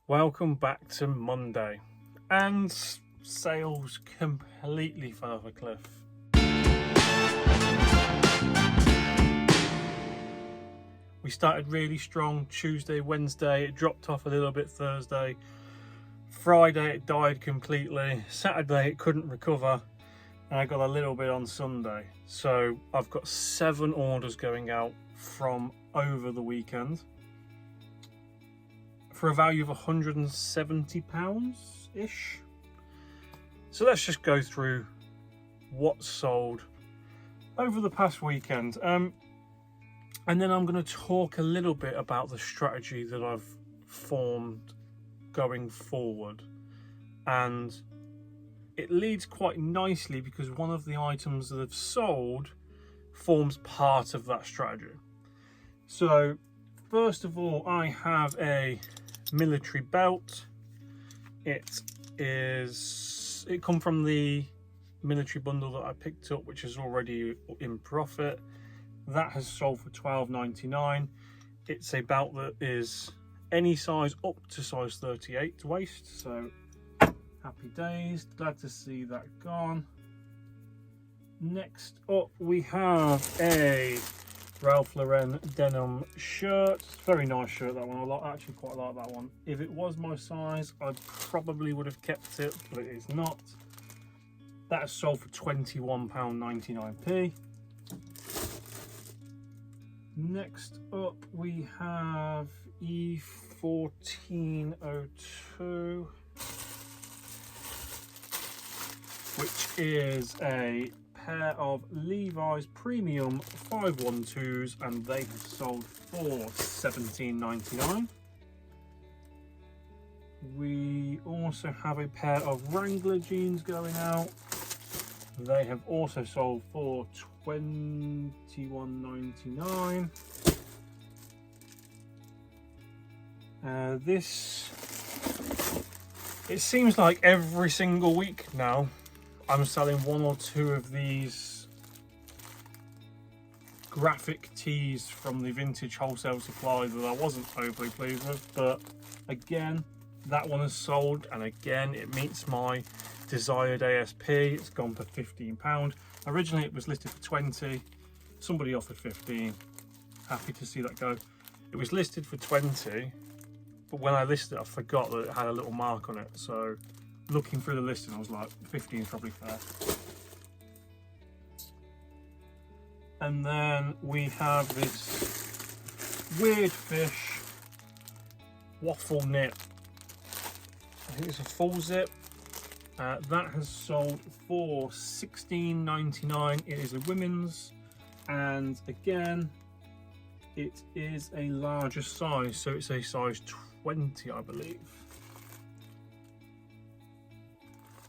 Welcome back to Monday, and sales completely fell off a cliff. We started really strong Tuesday, Wednesday, it dropped off a little bit Thursday, Friday it died completely, Saturday it couldn't recover, and I got a little bit on Sunday. So I've got 7 orders going out from over the weekend, for a value of £170-ish. So let's just go through what sold over the past weekend. And then I'm going to talk a little bit about the strategy that I've formed going forward. And it leads quite nicely because one of the items that have sold forms part of that strategy. So first of all, I have a military belt. It come from the military bundle that I picked up, which is already in profit. That has sold for £12.99. It's a belt that is any size up to size 38 waist, so happy days, glad to see that gone. Next up we have a Ralph Lauren denim shirt. Very nice shirt, that one. I actually quite like that one. If it was my size, I probably would have kept it, but it is not. That is sold for £21.99p. Next up we have E1402, which is a pair of Levi's Premium 512s, and they have sold for £17.99. We also have a pair of Wrangler jeans going out. They have also sold for £21.99. It seems like every single week now I'm selling 1 or 2 of these graphic tees from the vintage wholesale supply that I wasn't overly pleased with, but again, that one has sold, and again it meets my desired ASP. It's gone for £15. Originally it was listed for 20, somebody offered 15. Happy to see that go. It was listed for 20, but when I listed it I forgot that it had a little mark on it, so looking through the listing I was like, 15 is probably fair. And then we have this weird fish waffle knit. I think it's a full zip. That has sold for £16.99. It is a women's, and again it is a larger size, so it's a size 20, I believe.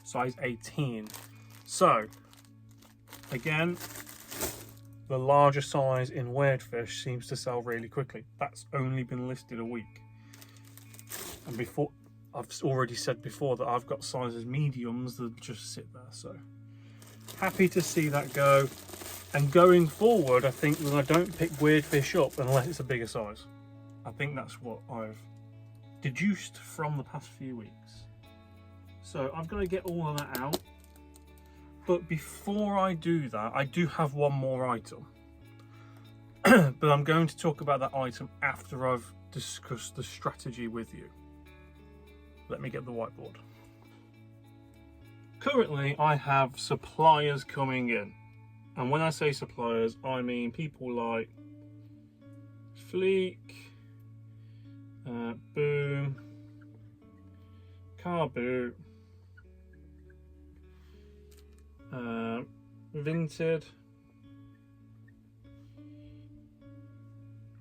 Size 18. So again, the larger size in weird fish seems to sell really quickly. That's only been listed a week, and before, I've already said before that I've got sizes mediums that just sit there, so happy to see that go. And going forward, I think that I don't pick weird fish up unless it's a bigger size. I think that's what I've deduced from the past few weeks. So I've got to get all of that out. But before I do that, I do have one more item. But I'm going to talk about that item after I've discussed the strategy with you. Let me get the whiteboard. Currently, I have suppliers coming in. And when I say suppliers, I mean people like Fleek, Boom, Car Boot, Vinted.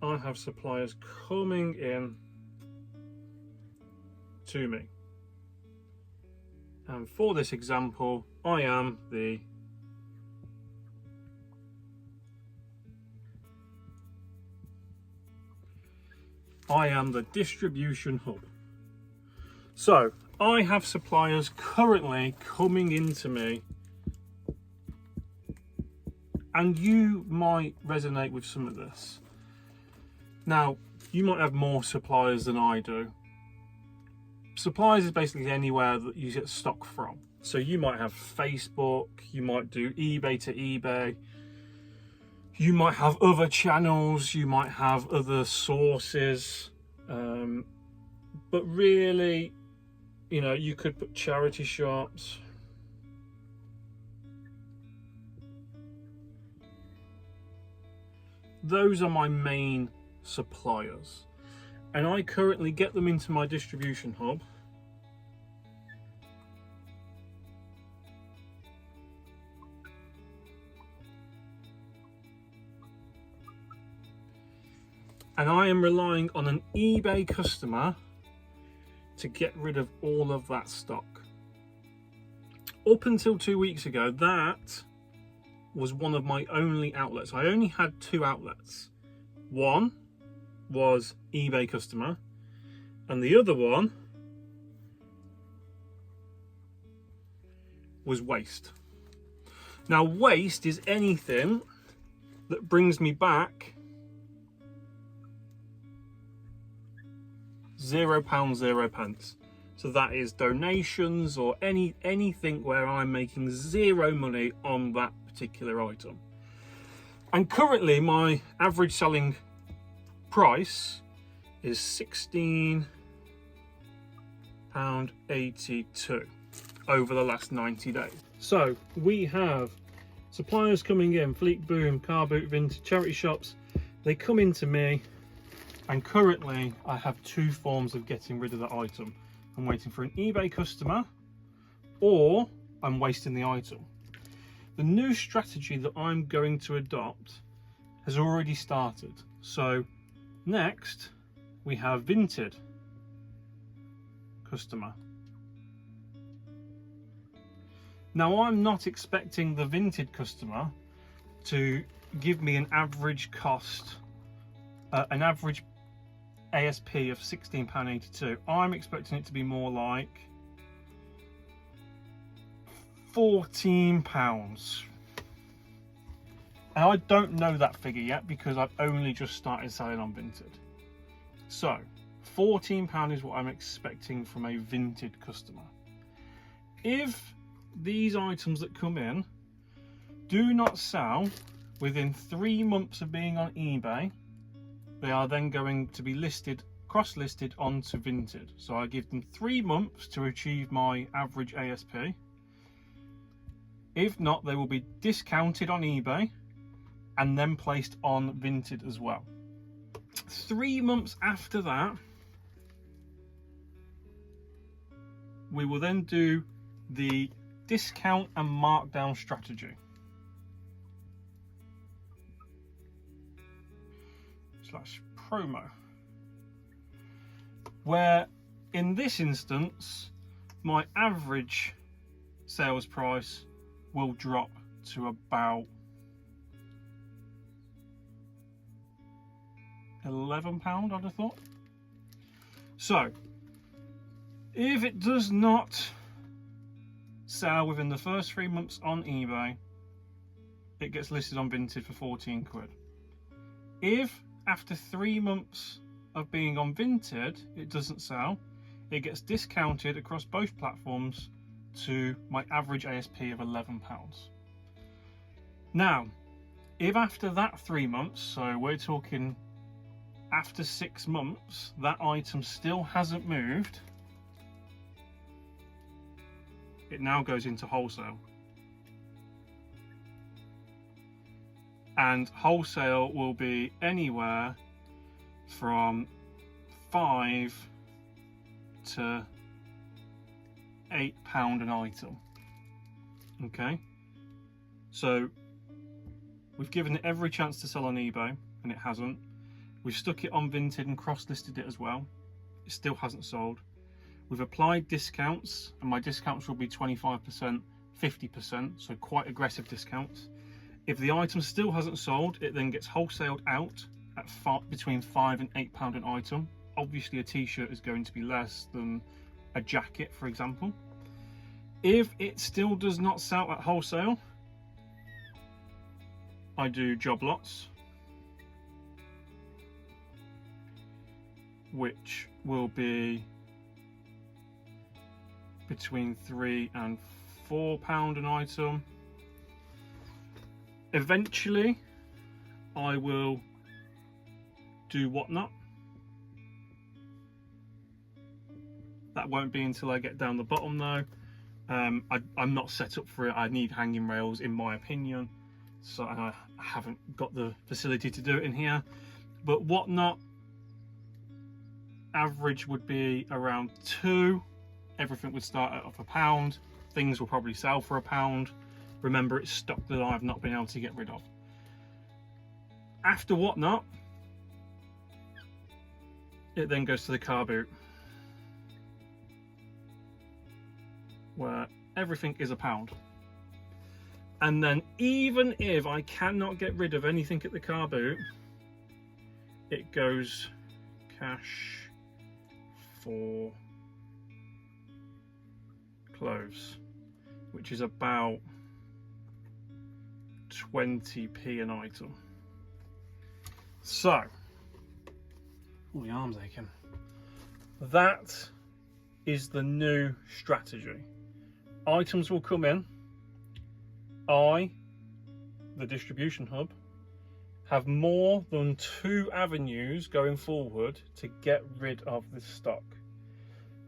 I have suppliers coming in to me, and for this example I am the distribution hub. So I have suppliers currently coming into me, and you might resonate with some of this. Now, you might have more suppliers than I do, suppliers is basically anywhere that you get stock from. So you might have Facebook, you might do eBay to eBay, you might have other channels, you might have other sources, but really, you know, you could put charity shops. Those are my main suppliers, and I currently get them into my distribution hub. And I am relying on an eBay customer to get rid of all of that stock. Up until 2 weeks ago, that was one of my only outlets. I only had 2 outlets. One was eBay customer, and the other one was waste. Now, waste is anything that brings me back £0, 0p. So that is donations or anything where I'm making 0 money on that particular item. And currently my average selling price is £16.82 over the last 90 days. So we have suppliers coming in, Fleet Boom, Car Boot, Vintage, charity shops. They come into me, and currently I have 2 forms of getting rid of the item. I'm waiting for an eBay customer, or I'm wasting the item. The new strategy that I'm going to adopt has already started. So next we have Vinted customer. Now, I'm not expecting the Vinted customer to give me an average cost, an average ASP of £16.82. I'm expecting it to be more like £14. And I don't know that figure yet because I've only just started selling on Vinted. So £14 is what I'm expecting from a Vinted customer. If these items that come in do not sell within 3 months of being on eBay, they are then going to be listed, cross-listed onto Vinted. So I give them 3 months to achieve my average ASP. If not, they will be discounted on eBay and then placed on Vinted as well. 3 months after that, we will then do the discount and markdown strategy. / promo, where in this instance my average sales price will drop to about £11, I'd have thought. So if it does not sell within the first 3 months on eBay, it gets listed on Vinted for 14 quid. If after 3 months of being on Vinted it doesn't sell, it gets discounted across both platforms to my average ASP of £11. Now, if after that 3 months, so we're talking after 6 months, that item still hasn't moved, it now goes into wholesale. And wholesale will be anywhere from £5 to £8 an item. Okay, so we've given it every chance to sell on eBay and it hasn't. We've stuck it on Vinted and cross-listed it as well. It still hasn't sold. We've applied discounts, and my discounts will be 25%, 50%, so quite aggressive discounts. If the item still hasn't sold, it then gets wholesaled out at between £5 and £8 an item. Obviously a t-shirt is going to be less than a jacket, for example. If it still does not sell at wholesale, I do job lots, which will be between £3 and £4 an item. Eventually I will do Whatnot. That won't be until I get down the bottom though. I'm not set up for it. I need hanging rails in my opinion, so I haven't got the facility to do it in here. But Whatnot average would be around £2. Everything would start at £1. Things will probably sell for £1. Remember, it's stock that I've not been able to get rid of. After Whatnot, it then goes to the car boot, where everything is £1. And then even if I cannot get rid of anything at the car boot, it goes cash for clothes, which is about 20p an item. So, oh, the arm's aching. That is the new strategy. Items will come in. I, the distribution hub, have more than 2 avenues going forward to get rid of this stock.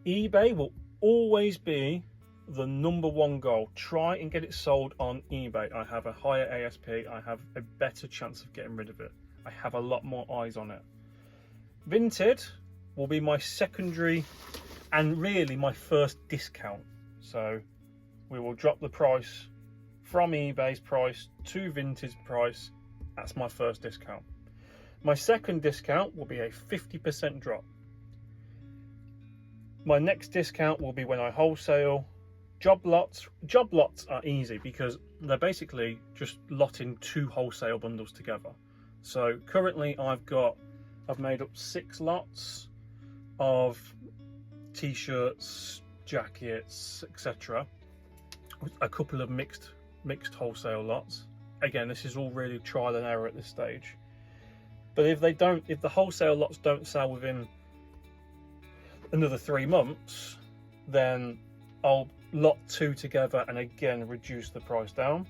eBay will always be the #1 goal. Try and get it sold on eBay. I have a higher ASP. I have a better chance of getting rid of it. I have a lot more eyes on it. Vinted will be my secondary and really my first discount. So we will drop the price from eBay's price to Vinted price. That's my first discount. My second discount will be a 50% drop. My next discount will be when I wholesale. Job lots are easy because they're basically just lotting 2 wholesale bundles together. So currently I've made up 6 lots of t-shirts, jackets, etc. A couple of mixed wholesale lots. Again, this is all really trial and error at this stage. But if the wholesale lots don't sell within another 3 months, then I'll lot 2 together and again reduce the price down.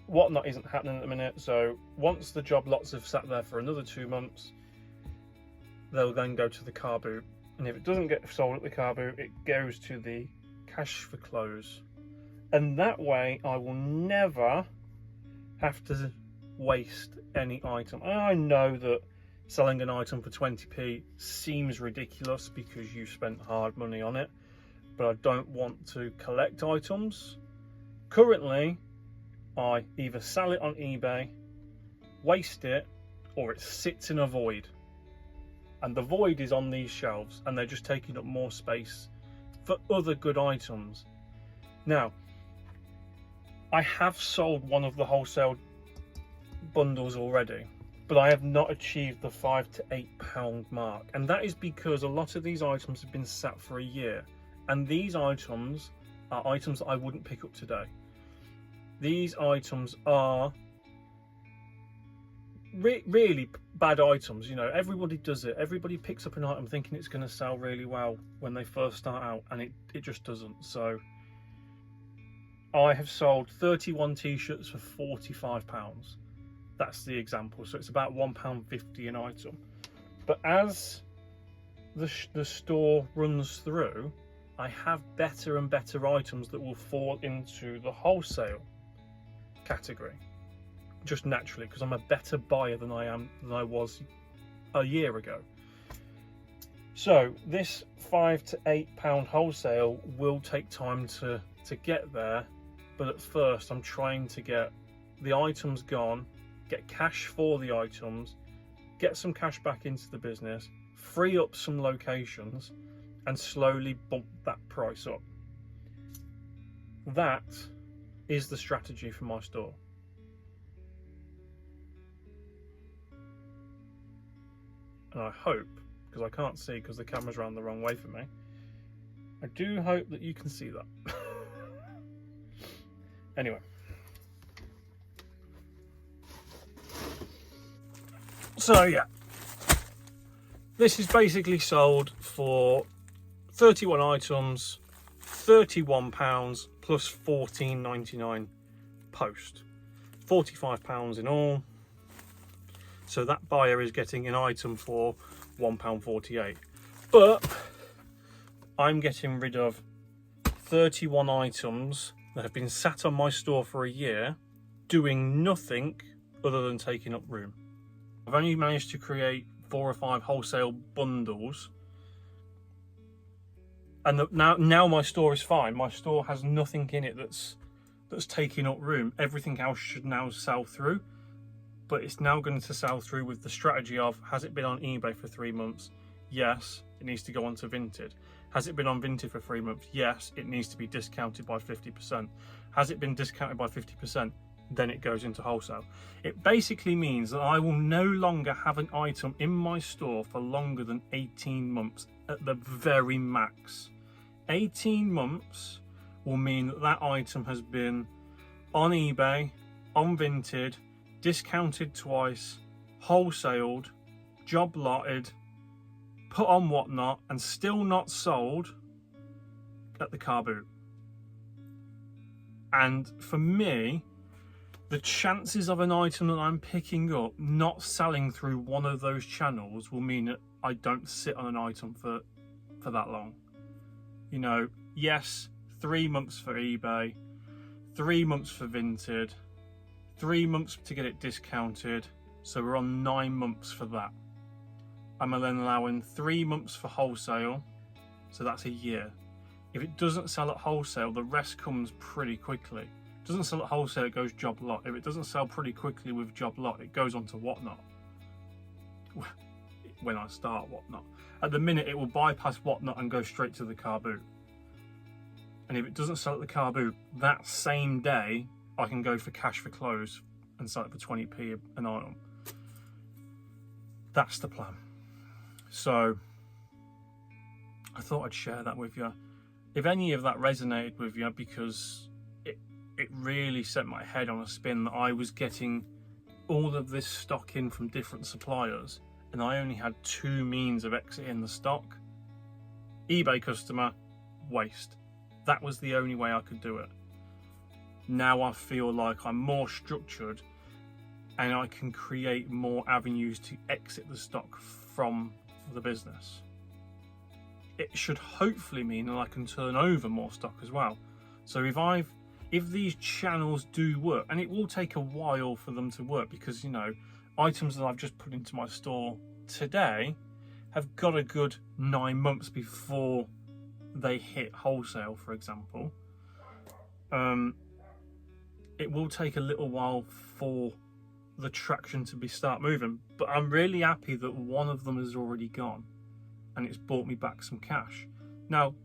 Whatnot isn't happening at the minute, so once the job lots have sat there for another 2 months, they'll then go to the car boot, and if it doesn't get sold at the car boot, it goes to the cash for close. And that way I will never have to waste any item. I know that selling an item for 20p seems ridiculous because you spent hard money on it, but I don't want to collect items. Currently, I either sell it on eBay, waste it, or it sits in a void. And the void is on these shelves, and they're just taking up more space for other good items. Now, I have sold one of the wholesale bundles already, but I have not achieved the £5 to £8 mark. And that is because a lot of these items have been sat for a year. And these items are items that I wouldn't pick up today. These items are really bad items. You know, everybody does it. Everybody picks up an item thinking it's going to sell really well when they first start out, and it just doesn't. So I have sold 31 t-shirts for £45. That's the example. So it's about £1.50 an item. But as the store runs through, I have better and better items that will fall into the wholesale category, just naturally, because I'm a better buyer than I was a year ago. So this £5 to £8 wholesale will take time to get there, but at first I'm trying to get the items gone, get cash for the items, get some cash back into the business, free up some locations, and slowly bump that price up. That is the strategy for my store. And I hope, because I can't see because the camera's around the wrong way for me, I do hope that you can see that. Anyway. So yeah, this is basically sold for 31 items £31 plus £14.99 post, £45 in all. So that buyer is getting an item for £1.48. But I'm getting rid of 31 items that have been sat on my store for a year doing nothing other than taking up room. I've only managed to create 4 or 5 wholesale bundles, and now my store is fine. My store has nothing in it that's taking up room. Everything else should now sell through, but it's now going to sell through with the strategy of, has it been on eBay for 3 months? Yes, it needs to go on to Vinted. Has it been on Vinted for 3 months? Yes, it needs to be discounted by 50%. Has it been discounted by 50%? Then it goes into wholesale. It basically means that I will no longer have an item in my store for longer than 18 months at the very max. 18 months will mean that that item has been on eBay, on Vinted, discounted twice, wholesaled, job lotted, put on whatnot, and still not sold at the car boot. And for me, the chances of an item that I'm picking up not selling through one of those channels will mean that I don't sit on an item for that long. You know, yes, 3 months for eBay, 3 months for Vinted, 3 months to get it discounted, so we're on 9 months for that. I'm then allowing 3 months for wholesale, so that's a year. If it doesn't sell at wholesale, the rest comes pretty quickly. It doesn't sell at wholesale, it goes job lot. If it doesn't sell pretty quickly with job lot, it goes on to whatnot. When I start whatnot. At the minute, it will bypass whatnot and go straight to the car boot. And if it doesn't sell at the car boot, that same day, I can go for cash for close and sell it for 20p an item. That's the plan. So I thought I'd share that with you. If any of that resonated with you, because it really set my head on a spin that I was getting all of this stock in from different suppliers and I only had 2 means of exiting the stock. eBay customer, waste. That was the only way I could do it. Now I feel like I'm more structured and I can create more avenues to exit the stock from the business. It should hopefully mean that I can turn over more stock as well. So if these channels do work, and it will take a while for them to work, because, you know, items that I've just put into my store today have got a good 9 months before they hit wholesale, for example. It will take a little while for the traction to start moving, but I'm really happy that one of them is already gone and it's bought me back some cash. Now,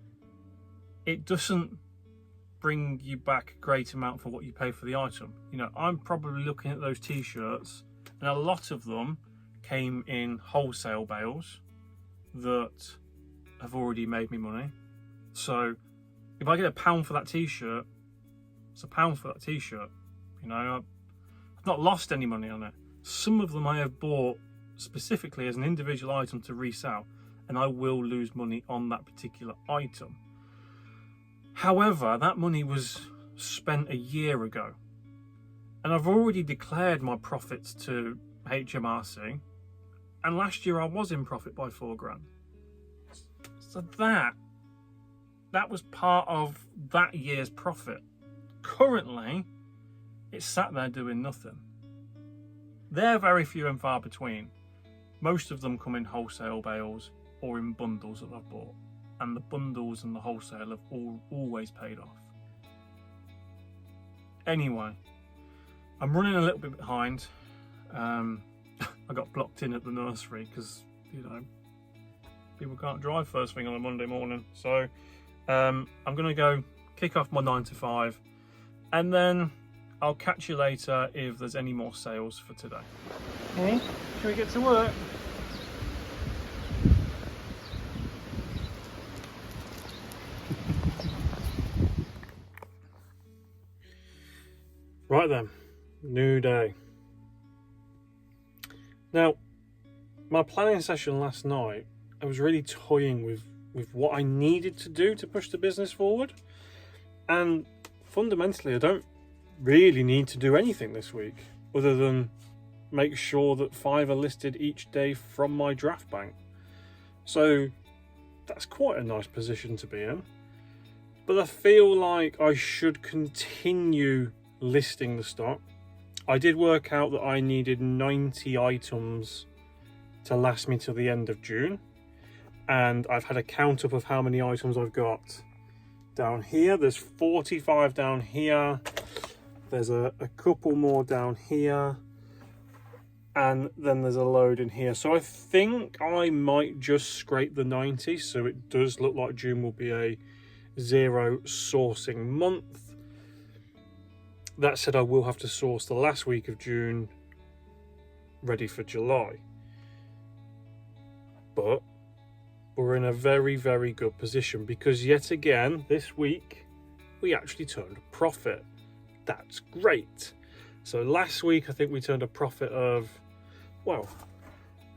it doesn't bring you back a great amount for what you pay for the item. You know, I'm probably looking at those t-shirts and a lot of them came in wholesale bales that have already made me money. So if I get £1 for that t-shirt, it's £1 for that t-shirt. You know, I've not lost any money on it. Some of them I have bought specifically as an individual item to resell, and I will lose money on that particular item. However, that money was spent a year ago, and I've already declared my profits to HMRC, and last year I was in profit by £4,000. So that was part of that year's profit. Currently, it's sat there doing nothing. They're very few and far between. Most of them come in wholesale bales or in bundles that I've bought, and the bundles and the wholesale have always paid off. Anyway, I'm running a little bit behind. I got blocked in at the nursery because, you know, people can't drive first thing on a Monday morning. So I'm going to go kick off my 9 to 5, and then I'll catch you later if there's any more sales for today. Okay, shall we get to work? Right then, new day. Now, my planning session last night, I was really toying with with what I needed to do to push the business forward. And fundamentally, I don't really need to do anything this week other than make sure that 5 are listed each day from my draft bank. So that's quite a nice position to be in. But I feel like I should continue listing the stock. I did work out that I needed 90 items to last me till the end of June. And I've had a count up of how many items I've got down here. There's 45 down here. There's a couple more down here. And then there's a load in here. So I think I might just scrape the 90. So it does look like June will be a 0 sourcing month. That said, I will have to source the last week of June ready for July. But we're in a very, very good position because yet again, this week, we actually turned a profit. That's great. So last week, I think we turned a profit of, well,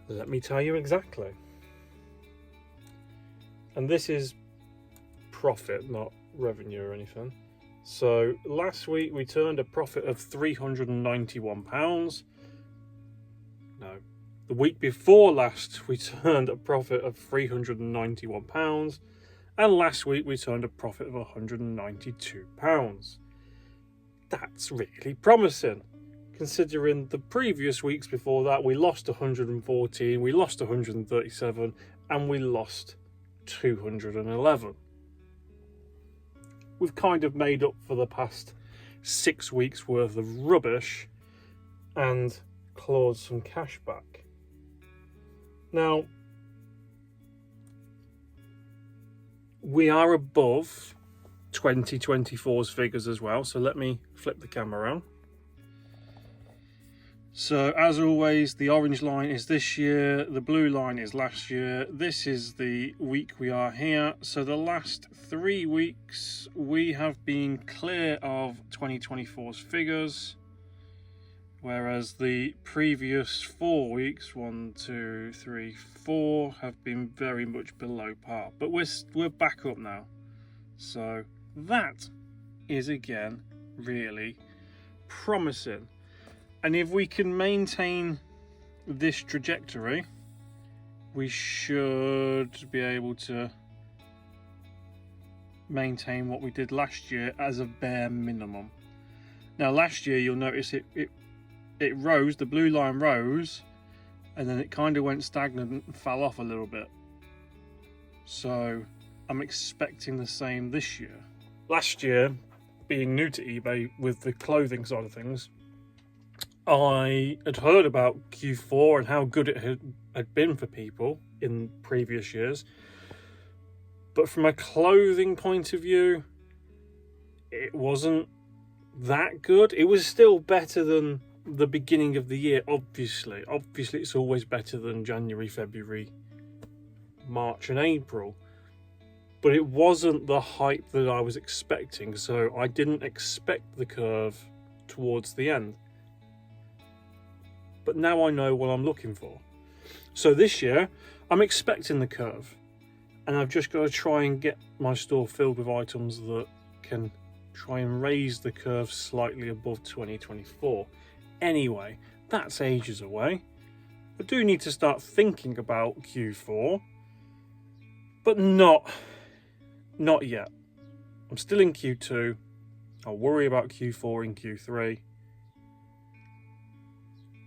let me tell you exactly. And this is profit, not revenue or anything. So last week, we turned a profit of £391. No. The week before last, we turned a profit of £391. And last week, we turned a profit of £192. That's really promising, considering the previous weeks before that, we lost 114, we lost 137, and we lost 211. We've kind of made up for the past 6 weeks worth of rubbish and clawed some cash back. Now, we are above 2024's figures as well, so let me flip the camera around. So as always, the orange line is this year, the blue line is last year. This is the week we are here. So the last 3 weeks we have been clear of 2024's figures, whereas the previous 4 weeks, 1, 2, 3, 4, have been very much below par. But we're back up now. So that is again really promising. And if we can maintain this trajectory, we should be able to maintain what we did last year as a bare minimum. Now last year, you'll notice it rose, the blue line rose, and then it kind of went stagnant and fell off a little bit. So I'm expecting the same this year. Last year, being new to eBay with the clothing side of things, I had heard about Q4 and how good it had been for people in previous years. But from a clothing point of view, it wasn't that good. It was still better than the beginning of the year, obviously. Obviously, it's always better than January, February, March and April. But it wasn't the hype that I was expecting, so I didn't expect the curve towards the end. But now I know what I'm looking for. So this year, I'm expecting the curve. And I've just got to try and get my store filled with items that can try and raise the curve slightly above 2024. Anyway, that's ages away. I do need to start thinking about Q4, but not yet. I'm still in Q2. I'll worry about Q4 in Q3.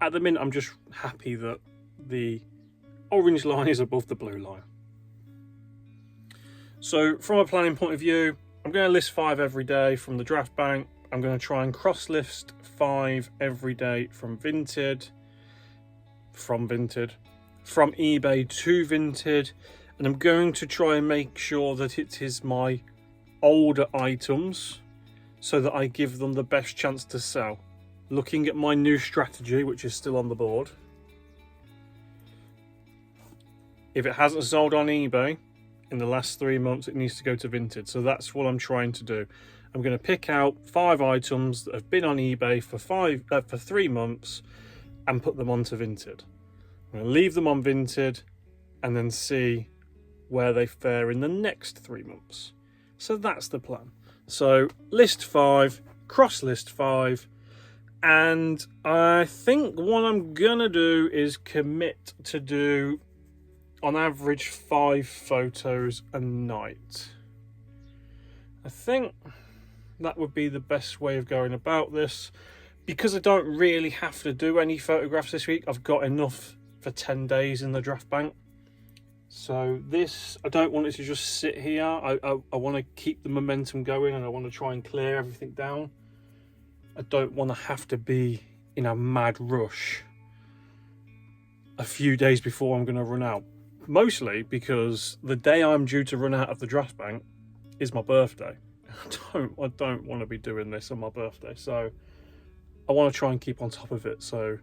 At the minute, I'm just happy that the orange line is above the blue line. So from a planning point of view, I'm going to list 5 every day from the draft bank. I'm going to try and cross list 5 every day from eBay to Vinted. And I'm going to try and make sure that it is my older items so that I give them the best chance to sell. Looking at my new strategy, which is still on the board. If it hasn't sold on eBay in the last 3 months, it needs to go to Vinted. So that's what I'm trying to do. I'm going to pick out 5 items that have been on eBay for 3 months and put them onto Vinted. I'm going to leave them on Vinted and then see where they fare in the next 3 months. So that's the plan. So list 5, cross list 5, and I think what I'm gonna do is commit to do on average 5 photos a night. I think that would be the best way of going about this, because I don't really have to do any photographs this week. I've got enough for 10 days in the draft bank. So this, I don't want it to just sit here. I want to keep the momentum going, and I want to try and clear everything down. I don't want to have to be in a mad rush a few days before I'm going to run out. Mostly because the day I'm due to run out of the draft bank is my birthday. I don't want to be doing this on my birthday. So I want to try and keep on top of it, so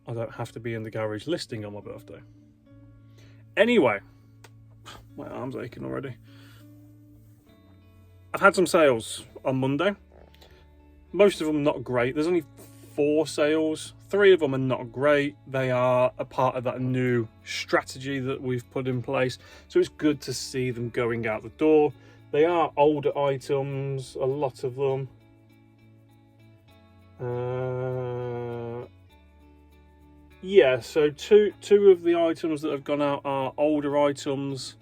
I don't have to be in the garage listing on my birthday. Anyway, my arm's aching already. I've had some sales on Monday. Most of them not great. There's only 4 sales. 3 of them are not great. They are a part of that new strategy that we've put in place. So it's good to see them going out the door. They are older items, a lot of them. Yeah, so two of the items that have gone out are older items,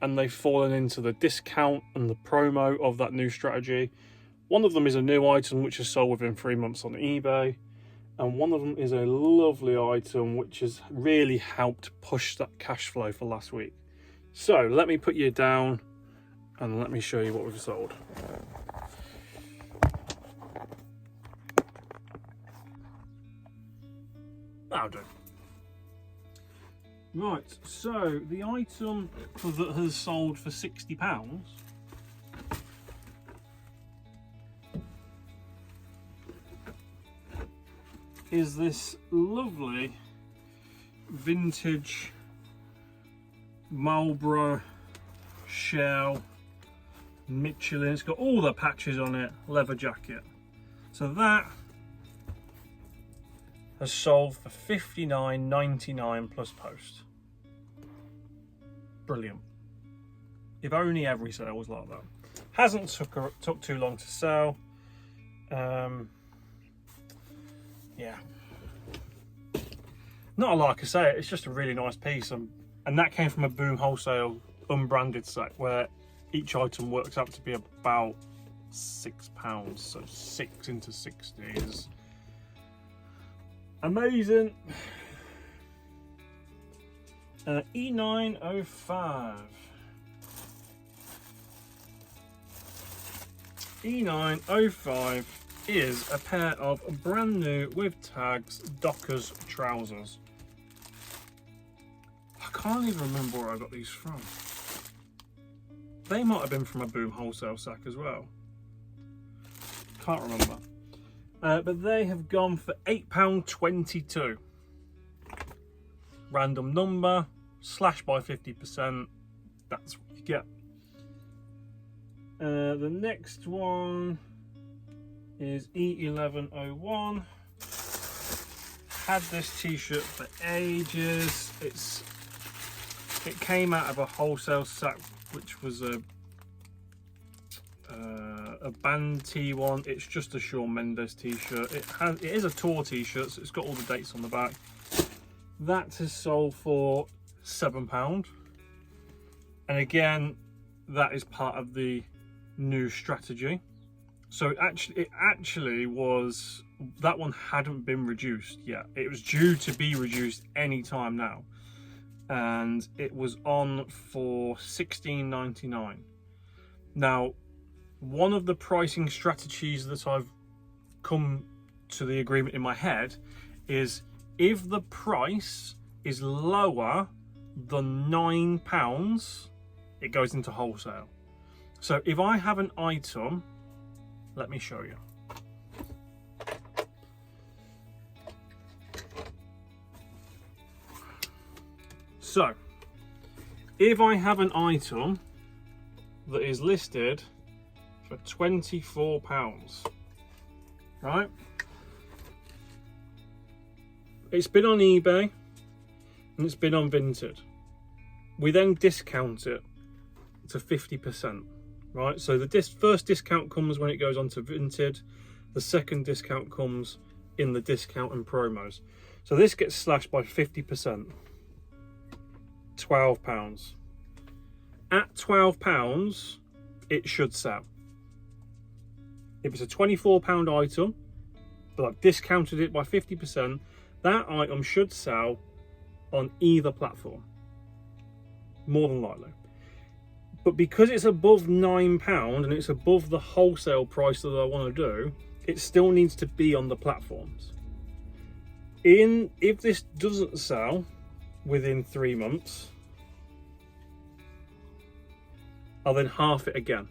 and they've fallen into the discount and the promo of that new strategy. One of them is a new item which is sold within 3 months on eBay, and one of them is a lovely item which has really helped push that cash flow for last week. So let me put you down and let me show you what we've sold. That'll do. Right, so the item that has sold for £60 is this lovely vintage Marlboro shell Michelin. It's got all the patches on it, leather jacket. So that has sold for $59.99 plus post. Brilliant. If only every sale was like that. Hasn't took too long to sell. Yeah. Not a lot I can say. It's just a really nice piece, and that came from a Boom Wholesale unbranded set where each item works out to be about £6. So 6 into 60 is amazing. E905. E905 is a pair of brand new with tags Dockers trousers. I can't even remember where I got these from. They might have been from a Boom Wholesale sack as well. Can't remember. But they have gone for £8.22. Random number, slash by 50%. That's what you get. The next one is E1101. Had this t-shirt for ages. It came out of a wholesale sack, which was a band T1. It's just a Shawn Mendes t-shirt. It is a tour t-shirt, so it's got all the dates on the back. That has sold for £7, and again, that is part of the new strategy. So it actually was, that one hadn't been reduced yet. It was due to be reduced any time now, and it was on for $16.99. Now, one of the pricing strategies that I've come to the agreement in my head is if the price is lower than £9, it goes into wholesale. So if I have an item, let me show you. So if I have an item that is listed for £24, right? It's been on eBay and it's been on Vinted. We then discount it to 50%, right? So the first discount comes when it goes on to Vinted. The second discount comes in the discount and promos. So this gets slashed by 50%, £12. At £12, it should sell. If it's a £24 item, but I've discounted it by 50%, that item should sell on either platform, more than likely. But because it's above £9 and it's above the wholesale price that I want to do, it still needs to be on the platforms. If this doesn't sell within 3 months, I'll then half it again.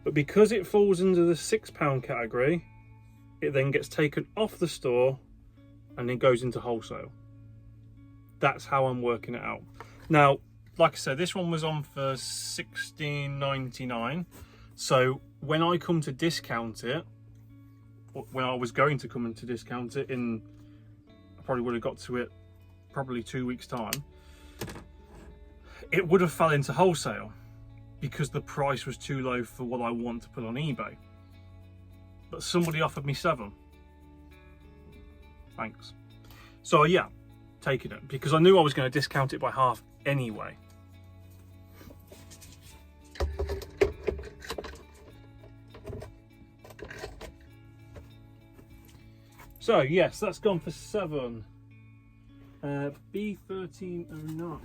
But because it falls into the £6 category, it then gets taken off the store and then goes into wholesale. That's how I'm working it out. Now, like I said, this one was on for $16.99. So when I come to discount it, when I was going to come in to discount it I probably would have got to it probably 2 weeks time, it would have fell into wholesale because the price was too low for what I want to put on eBay. But somebody offered me £7. Thanks. So yeah, taking it because I knew I was going to discount it by half anyway. So yes, that's gone for £7. B1309.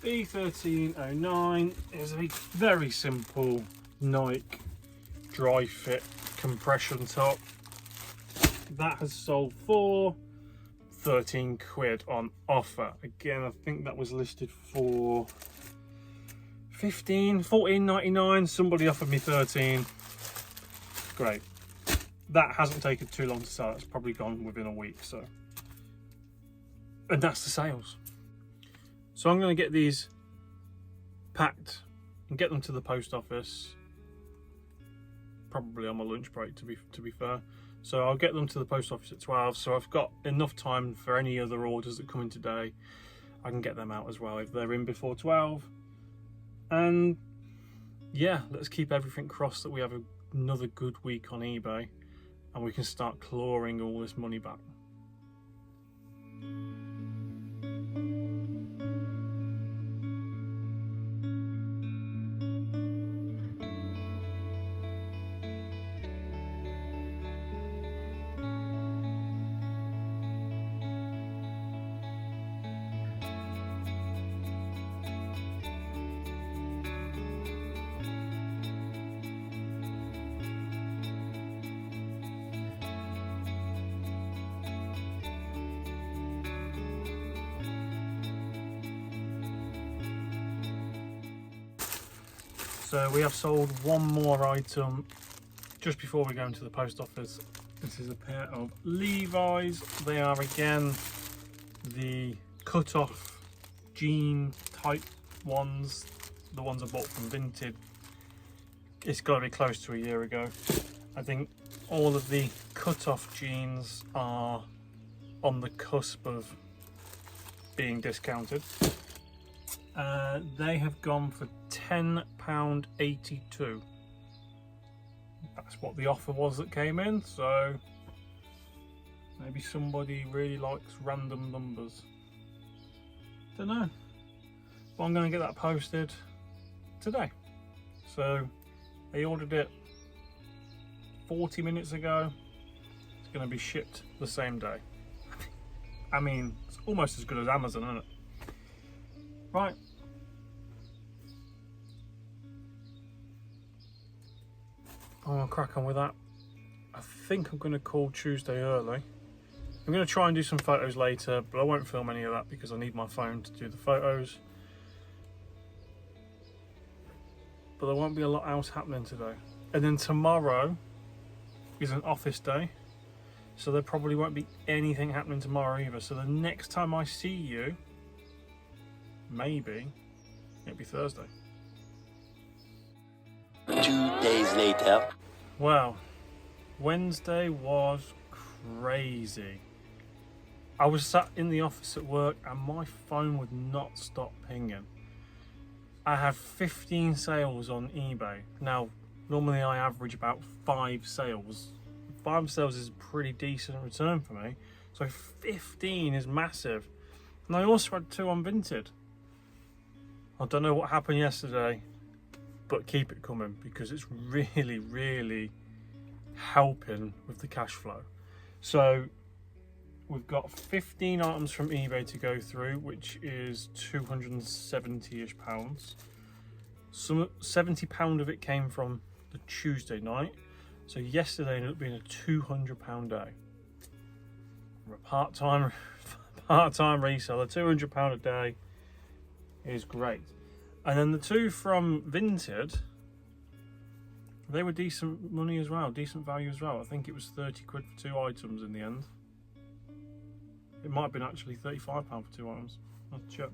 B1309 is a very simple Nike dry fit compression top. That has sold for 13 quid on offer. Again, I think that was listed for 14.99. Somebody offered me 13. Great. That hasn't taken too long to sell. It's probably gone within a week. So, and that's the sales. So I'm going to get these packed and get them to the post office. Probably on my lunch break, to be fair. So I'll get them to the post office at 12. So I've got enough time for any other orders that come in today. I can get them out as well if they're in before 12. And yeah, let's keep everything crossed that we have another good week on eBay and we can start clawing all this money back. So we have sold one more item just before we go into the post office. This is a pair of Levi's. They are again the cut-off jean type ones, the ones I bought from Vinted. It's got to be close to a year ago. I think all of the cut-off jeans are on the cusp of being discounted. They have gone for £10.82. That's what the offer was that came in, so maybe somebody really likes random numbers. Don't know. But I'm going to get that posted today. So they ordered it 40 minutes ago. It's going to be shipped the same day. I mean, it's almost as good as Amazon, isn't it? Right. I'm going to crack on with that. I think I'm going to call Tuesday early. I'm going to try and do some photos later, but I won't film any of that because I need my phone to do the photos. But there won't be a lot else happening today. And then tomorrow is an office day, so there probably won't be anything happening tomorrow either. So the next time I see you, maybe it'll be Thursday. 2 days later. Well, Wednesday was crazy. I was sat in the office at work and my phone would not stop pinging. I had 15 sales on eBay. Now, normally I average about 5 sales. 5 sales is a pretty decent return for me. So 15 is massive. And I also had 2 on Vinted. I don't know what happened yesterday, but keep it coming because it's really, really helping with the cash flow. So we've got 15 items from eBay to go through, which is 270-ish pounds. Some £70 of it came from the Tuesday night. So yesterday ended up being a £200 day. For a part-time reseller, £200 a day is great. And then the 2 from Vinted, they were decent money as well, decent value as well. I think it was 30 quid for 2 items in the end. It might have been actually £35 for 2 items. Not sure.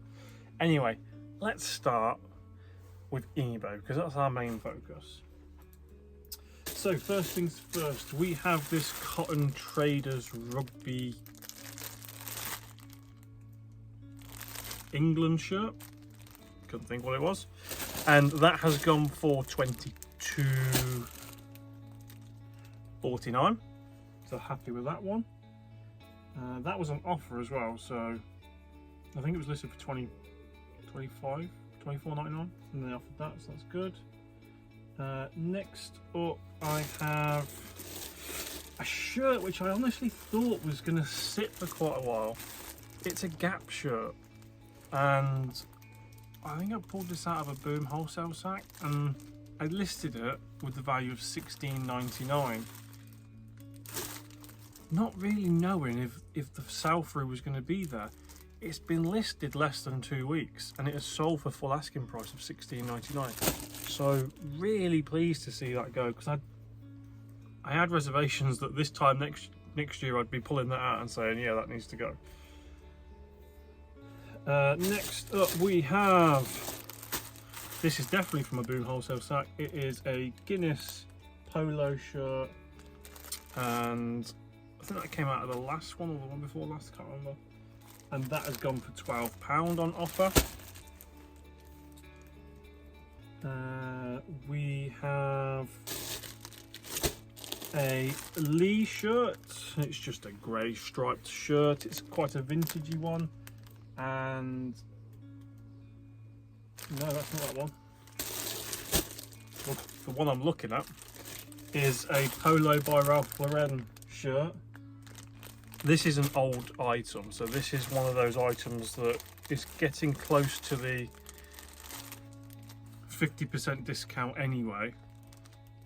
Anyway, let's start with eBay because that's our main focus. So first things first, we have this Cotton Traders Rugby England shirt. Couldn't think what it was. And that has gone for $22.49. So happy with that one. That was on offer as well, so I think it was listed for $24.99 and they offered that, so that's good. Next up I have a shirt which I honestly thought was going to sit for quite a while. It's a Gap shirt and I think I pulled this out of a Boom wholesale sack and I listed it with the value of $16.99. Not really knowing if the sell through was going to be there. It's been listed less than 2 weeks and it has sold for full asking price of $16.99. So really pleased to see that go because I had reservations that this time next year I'd be pulling that out and saying yeah, that needs to go. Next up we have, this is definitely from a Boom wholesale sack. It is a Guinness polo shirt and I think that came out of the last one or the one before last, I can't remember. And that has gone for £12 on offer. We have a Lee shirt. It's just a grey striped shirt. It's quite a vintagey one. And no, that's not that one. Well, the one I'm looking at is a Polo by Ralph Lauren shirt. This is an old item, so this is one of those items that is getting close to the 50% discount anyway,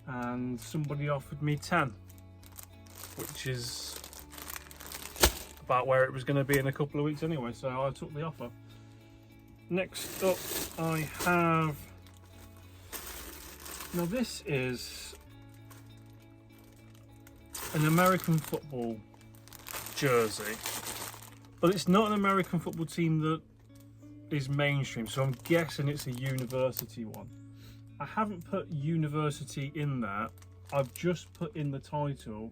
and somebody offered me 10, which is about where it was going to be in a couple of weeks anyway, so I took the offer. Next up I have, now this is an American football jersey, but it's not an American football team that is mainstream, so I'm guessing it's a university one. I haven't put university in there, I've just put in the title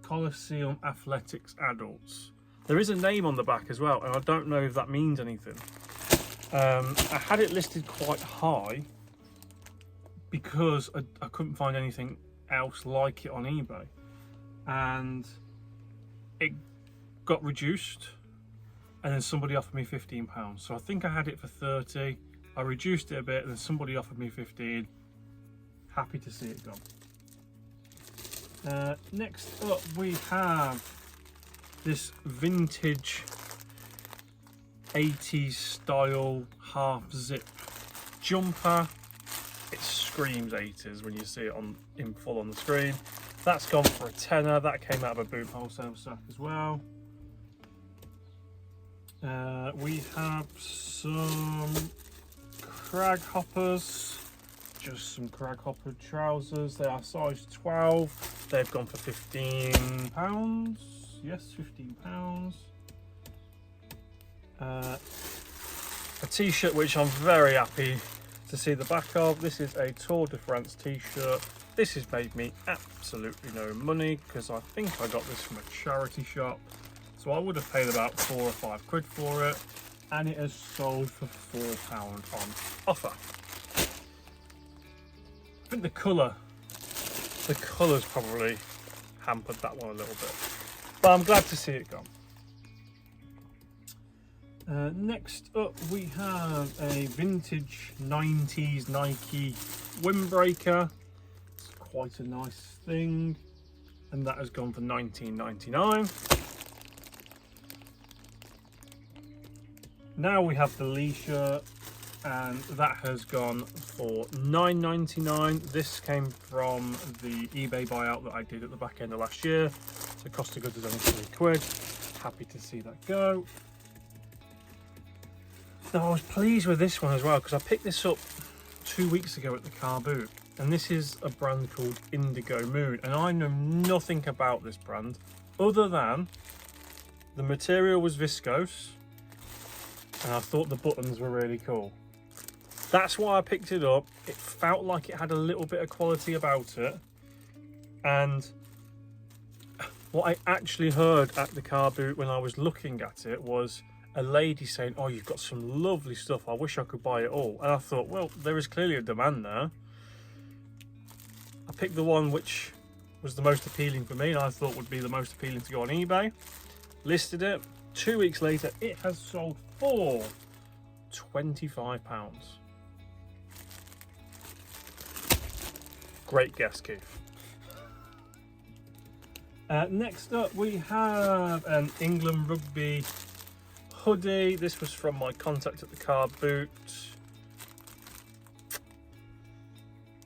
Coliseum Athletics Adults. There is a name on the back as well and I don't know if that means anything. I had it listed quite high because I couldn't find anything else like it on eBay, and it got reduced and then somebody offered me £15, so I think I had it for 30. I reduced it a bit and then somebody offered me 15. Happy to see it go. Next up we have this vintage 80s style half zip jumper. It screams 80s when you see it in full on the screen. That's gone for a tenner. That came out of a Boom wholesale sack as well. We have some crag hoppers, just some crag hopper trousers. They are size 12. They've gone for £15. Yes, £15. A t-shirt which I'm very happy to see the back of. This is a Tour de France t-shirt This has made me absolutely no money because I think I got this from a charity shop. So I would have paid about £4 or £5 for it, and it has sold for £4 on offer. I think the colour's probably hampered that one a little bit, but I'm glad to see it gone. Next up we have a vintage 90s Nike windbreaker. It's quite a nice thing, and that has gone for $19.99. Now we have the Lee shirt, and that has gone for $9.99. This came from the eBay buyout that I did at the back end of last year. So cost of goods is only £3. Happy to see that go. Now I was pleased with this one as well because I picked this up 2 weeks ago at the car boot, and this is a brand called Indigo Moon, and I know nothing about this brand other than the material was viscose and I thought the buttons were really cool. That's why I picked it up. It felt like it had a little bit of quality about it, and what I actually heard at the car boot when I was looking at it was a lady saying, "Oh, you've got some lovely stuff, I wish I could buy it all." And I thought, well, there is clearly a demand there. I picked the one which was the most appealing for me and I thought would be the most appealing to go on eBay. Listed it. 2 weeks later, it has sold for £25. Great guess, Keith. Next up, we have an England Rugby hoodie. This was from my contact at the car boot.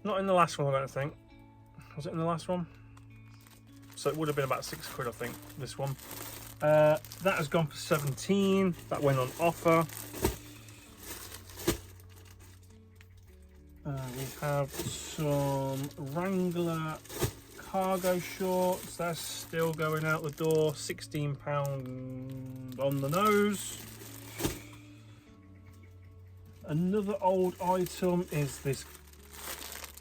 Not in the last one, I don't think. Was it in the last one? So it would have been about £6, I think, this one. That has gone for 17. That went on offer. We have some Wrangler cargo shorts. They're still going out the door. £16 on the nose. Another old item is this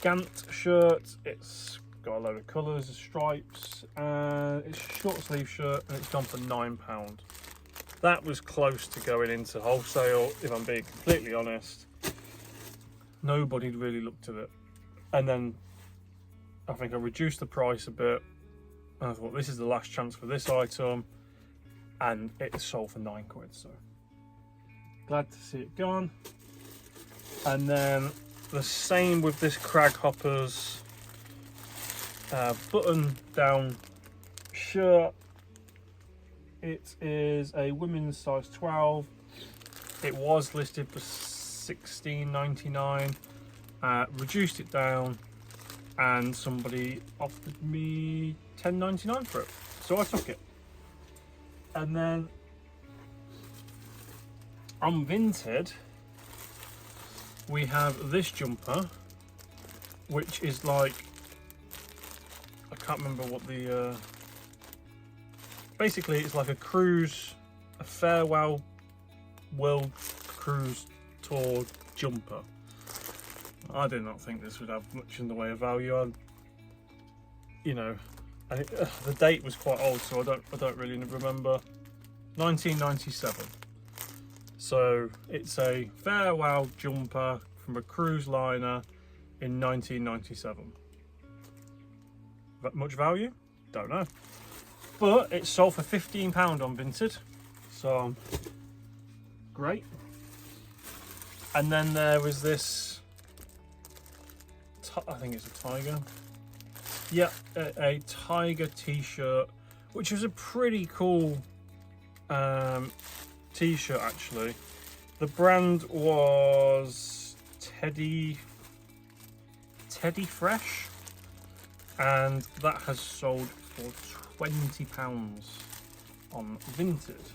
Gant shirt. It's got a load of colours, stripes, and it's a short sleeve shirt, and it's gone for £9. That was close to going into wholesale, if I'm being completely honest. Nobody really looked at it, and then I think I reduced the price a bit, and I thought this is the last chance for this item, and it sold for £9. So glad to see it gone. And then the same with this Crag Hoppers button down shirt. It is a women's size 12. It was listed for $16.99. Reduced it down, and somebody offered me $10.99 for it, so I took it. And then on Vinted, we have this jumper, which is like, I can't remember what the basically it's like a farewell world cruise tour jumper. I did not think this would have much in the way of value. The date was quite old, so I don't really remember. 1997. So it's a farewell jumper from a cruise liner in 1997. But much value? Don't know. But it sold for £15 on Vinted, so great. And then there was this, I think it's a tiger. Yeah, a tiger t-shirt, which was a pretty cool t-shirt actually. The brand was Teddy Fresh, and that has sold for £20 on Vinted.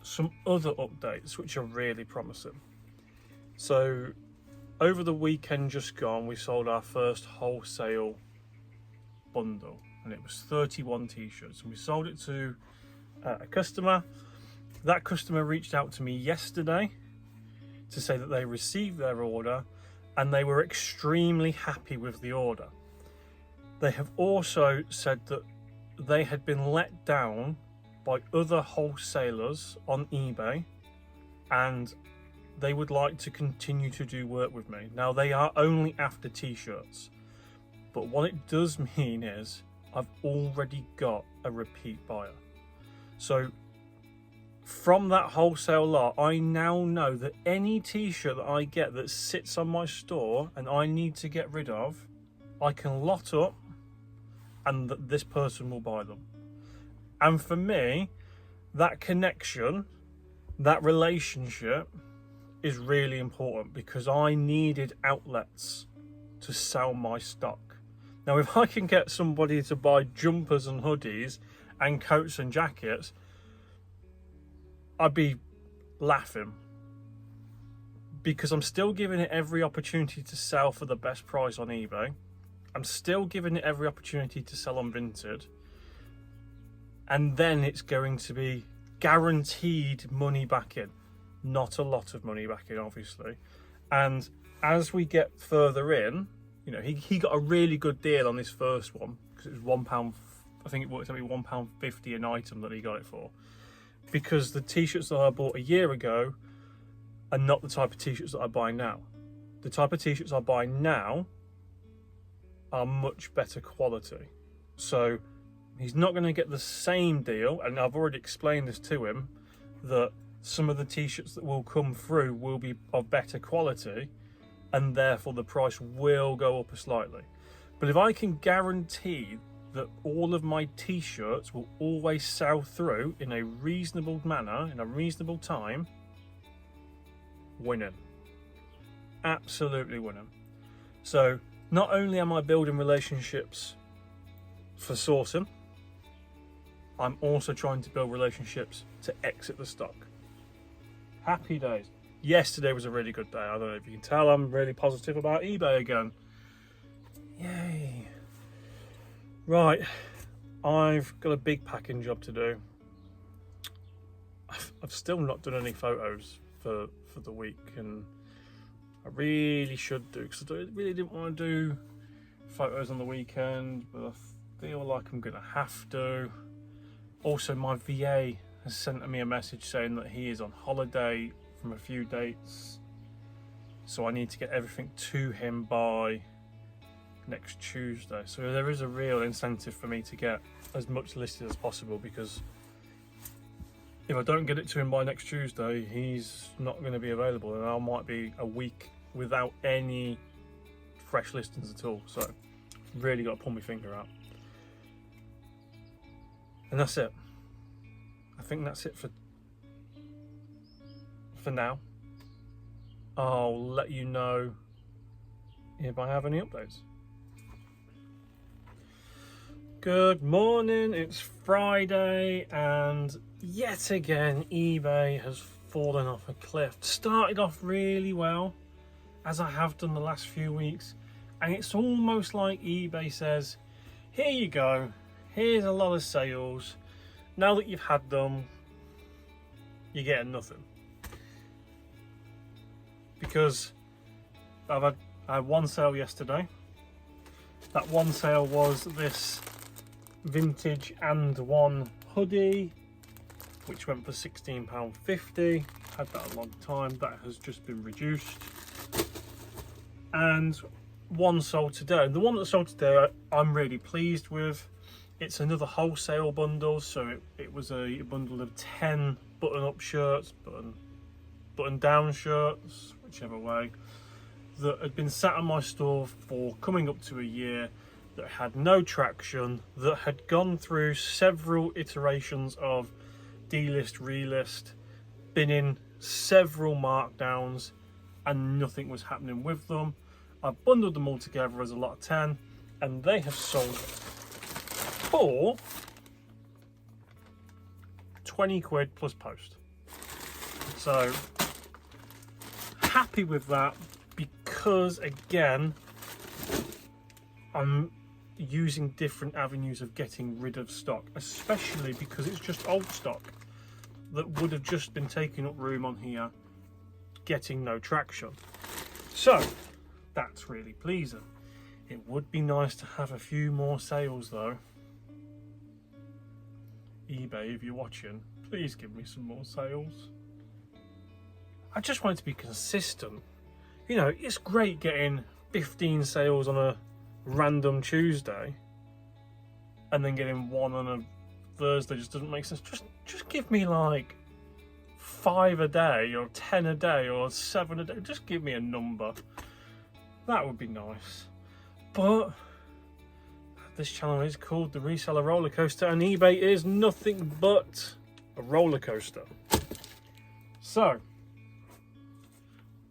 Some other updates which are really promising. So over the weekend just gone, we sold our first wholesale bundle, and it was 31 t-shirts, and we sold it to a customer. That customer reached out to me yesterday to say that they received their order and they were extremely happy with the order. They have also said that they had been let down by other wholesalers on eBay, and they would like to continue to do work with me. Now, they are only after t-shirts, but what it does mean is I've already got a repeat buyer. So from that wholesale lot, I now know that any t-shirt that I get that sits on my store and I need to get rid of, I can lot up and that this person will buy them. And for me, that connection, that relationship is really important, because I needed outlets to sell my stock. Now, if I can get somebody to buy jumpers and hoodies and coats and jackets, I'd be laughing, because I'm still giving it every opportunity to sell for the best price on eBay. I'm still giving it every opportunity to sell on Vinted, and then it's going to be guaranteed money back in. Not a lot of money back in, obviously. And as we get further in, you know, he got a really good deal on this first one, because it was £1. I think it worked out to be £1.50 an item that he got it for. Because the t-shirts that I bought a year ago are not the type of t-shirts that I buy now. The type of t-shirts I buy now are much better quality. So he's not going to get the same deal, and I've already explained this to him, that some of the t-shirts that will come through will be of better quality, and therefore the price will go up slightly. But if I can guarantee that all of my t-shirts will always sell through in a reasonable manner, in a reasonable time, winning. Absolutely winning. So not only am I building relationships for sourcing, I'm also trying to build relationships to exit the stock. Happy days. Yesterday was a really good day. I don't know if you can tell, I'm really positive about eBay again. Yay. Right, I've got a big packing job to do. I've still not done any photos for the week, and I really should do, because I really didn't want to do photos on the weekend, but I feel like I'm going to have to. Also, my VA has sent me a message saying that he is on holiday from a few dates, so I need to get everything to him by next Tuesday. So there is a real incentive for me to get as much listed as possible, because if I don't get it to him by next Tuesday, he's not going to be available, and I might be a week without any fresh listings at all. So really got to pull my finger out. And that's it. I think that's it for now. I'll let you know if I have any updates. Good morning, it's Friday, and yet again eBay has fallen off a cliff. Started off really well, as I have done the last few weeks, and it's almost like eBay says, here you go, here's a lot of sales, now that you've had them, you're getting nothing. Because I had one sale yesterday. That one sale was this vintage and one hoodie, which went for £16.50. Had that a long time. That has just been reduced. And one sold today. The one that sold today I'm really pleased with. It's another wholesale bundle, so it was a bundle of 10 button-up shirts, button-down shirts, whichever way, that had been sat on my store for coming up to a year, that had no traction, that had gone through several iterations of delist, relist, been in several markdowns, and nothing was happening with them. I bundled them all together as a lot of 10, and they have sold for 20 quid plus post. So happy with that, because again, I'm using different avenues of getting rid of stock, especially because it's just old stock that would have just been taking up room on here, getting no traction. So that's really pleasing. It would be nice to have a few more sales though. eBay, if you're watching, please give me some more sales. I just want it to be consistent. You know, it's great getting 15 sales on a random Tuesday and then getting one on a Thursday just doesn't make sense. Just give me like 5 a day or 10 a day or 7 a day. Just give me a number. That would be nice. But this channel is called the Reseller Roller Coaster, and eBay is nothing but a roller coaster. So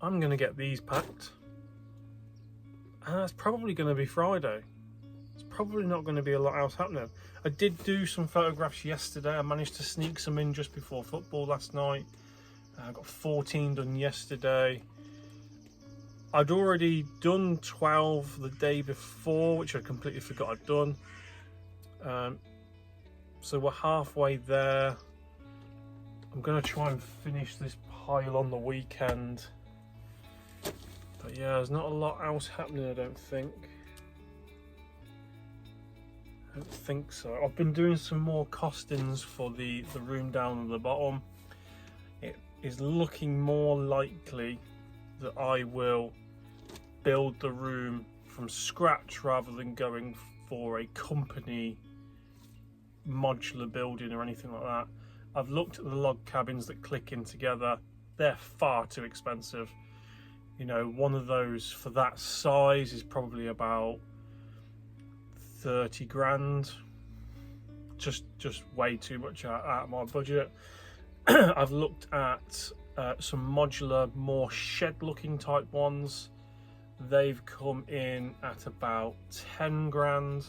I'm gonna get these packed, and that's probably gonna be Friday. It's probably not gonna be a lot else happening. I did do some photographs yesterday. I managed to sneak some in just before football last night. I got 14 done yesterday. I'd already done 12 the day before, which I completely forgot I'd done. So we're halfway there. I'm gonna try and finish this pile on the weekend. But yeah, there's not a lot else happening, I don't think. I don't think so. I've been doing some more costings for the room down at the bottom. It is looking more likely that I will build the room from scratch rather than going for a company modular building or anything like that. I've looked at the log cabins that click in together. They're far too expensive. You know, one of those for that size is probably about 30 grand. Just way too much out of my budget. I've looked at some modular, more shed looking type ones. They've come in at about 10 grand.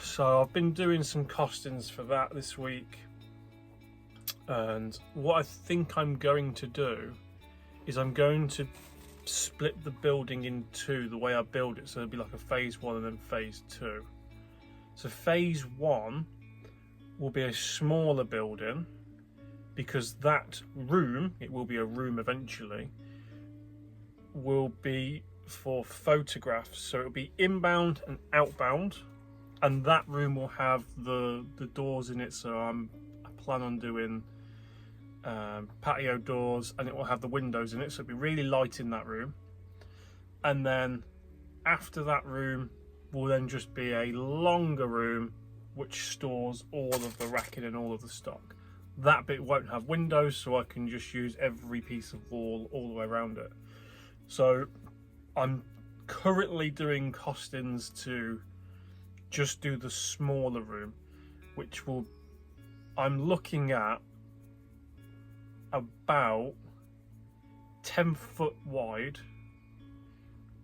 So I've been doing some costings for that this week. And what I think I'm going to do is I'm going to split the building in two the way I build it. So it'll be like a phase 1 and then phase 2. So phase 1 will be a smaller building, because that room, it will be a room eventually, will be for photographs. So it'll be inbound and outbound, and that room will have the doors in it. So I plan on doing patio doors, and it will have the windows in it, so it'll be really light in that room. And then after that room will then just be a longer room which stores all of the racking and all of the stock. That bit won't have windows, so I can just use every piece of wall all the way around it. So I'm currently doing costings to just do the smaller room, which will, I'm looking at about 10 foot wide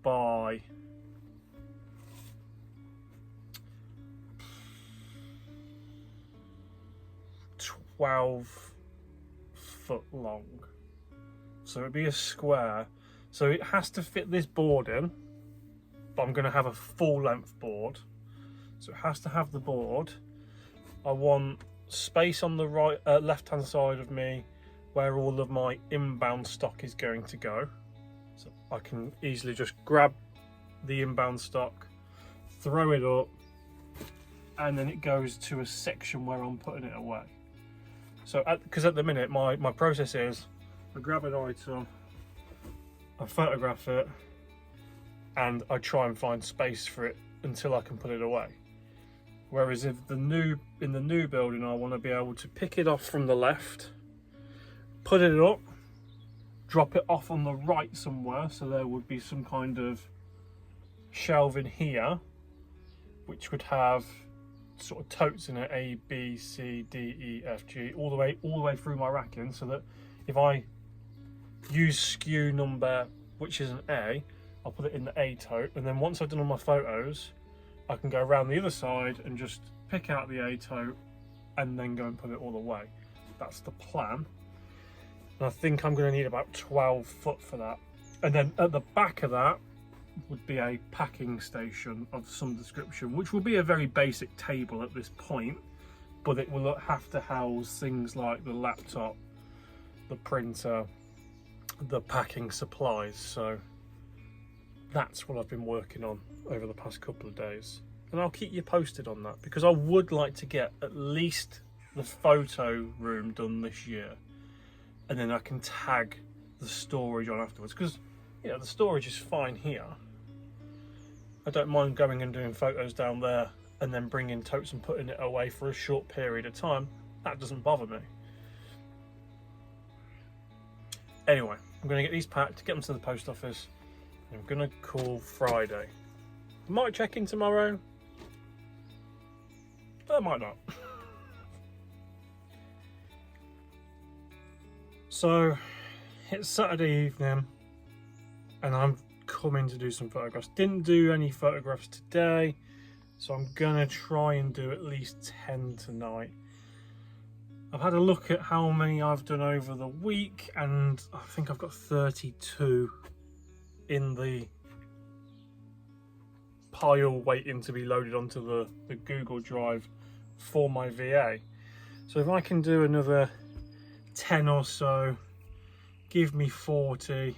by 12 foot long. So it'd be a square. So it has to fit this board in, but I'm going to have a full length board. So it has to have the board. I want space on the right, left hand side of me where all of my inbound stock is going to go. So I can easily just grab the inbound stock, throw it up, and then it goes to a section where I'm putting it away. So because at the minute my process is I grab an item, I photograph it, and I try and find space for it until I can put it away. Whereas in the new building, I want to be able to pick it off from the left, put it up, drop it off on the right somewhere, so there would be some kind of shelving here, which would have sort of totes in it, A, B, C, D, E, F, G, all the way through my racking, so that if I use SKU number, which is an A, I'll put it in the A tote, and then once I've done all my photos, I can go around the other side and just pick out the A tote and then go and put it all away. That's the plan. And I think I'm going to need about 12 foot for that. And then at the back of that would be a packing station of some description, which will be a very basic table at this point, but it will have to house things like the laptop, the printer, the packing supplies. So That's what I've been working on over the past couple of days, and I'll keep you posted on that, because I would like to get at least the photo room done this year, and then I can tag the storage on afterwards, because you know the storage is fine here. I don't mind going and doing photos down there and then bringing totes and putting it away for a short period of time. That doesn't bother me. Anyway, I'm going to get these packed, get them to the post office, and I'm going to call Friday. I might check in tomorrow, but I might not. So it's Saturday evening and I'm coming to do some photographs. Didn't do any photographs today, so I'm gonna try and do at least 10 tonight. I've had a look at how many I've done over the week, and I think I've got 32 in the pile waiting to be loaded onto the Google Drive for my VA. So if I can do another 10 or so, give me 40,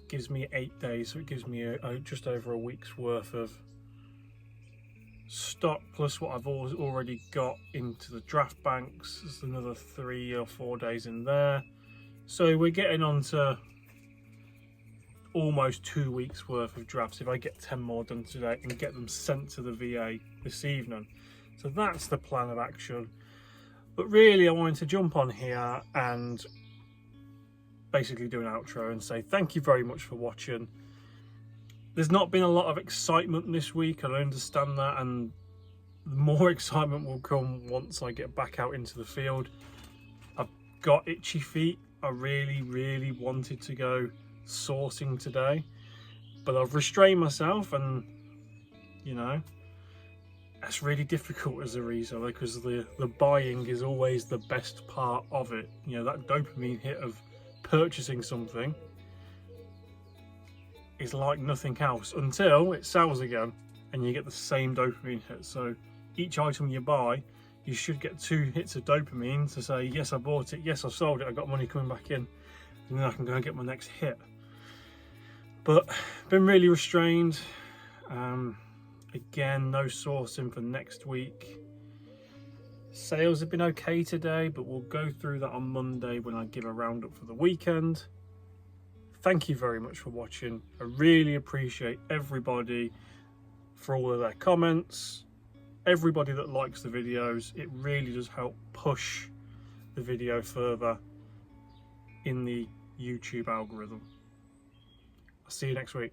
gives me 8 days, so it gives me just over a week's worth of stock, plus what I've already got into the draft banks. There's another 3 or 4 days in there, so we're getting on to almost 2 weeks worth of drafts if I get 10 more done today and get them sent to the VA this evening. So that's the plan of action. But really I wanted to jump on here and basically do an outro and say thank you very much for watching. There's not been a lot of excitement this week, I understand that, and more excitement will come once I get back out into the field. I've got itchy feet. I really wanted to go sourcing today, but I've restrained myself, and you know, that's really difficult as a reseller, because the buying is always the best part of it. You know, that dopamine hit of purchasing something is like nothing else until it sells again and you get the same dopamine hit. So each item you buy, you should get 2 hits of dopamine to say, yes, I bought it, yes, I sold it, I got money coming back in, and then I can go and get my next hit. But been really restrained. Again, no sourcing for next week. Sales have been okay today, but we'll go through that on Monday when I give a roundup for the weekend. Thank you very much for watching. I really appreciate everybody for all of their comments, everybody that likes the videos. It really does help push the video further in the YouTube algorithm. I'll see you next week.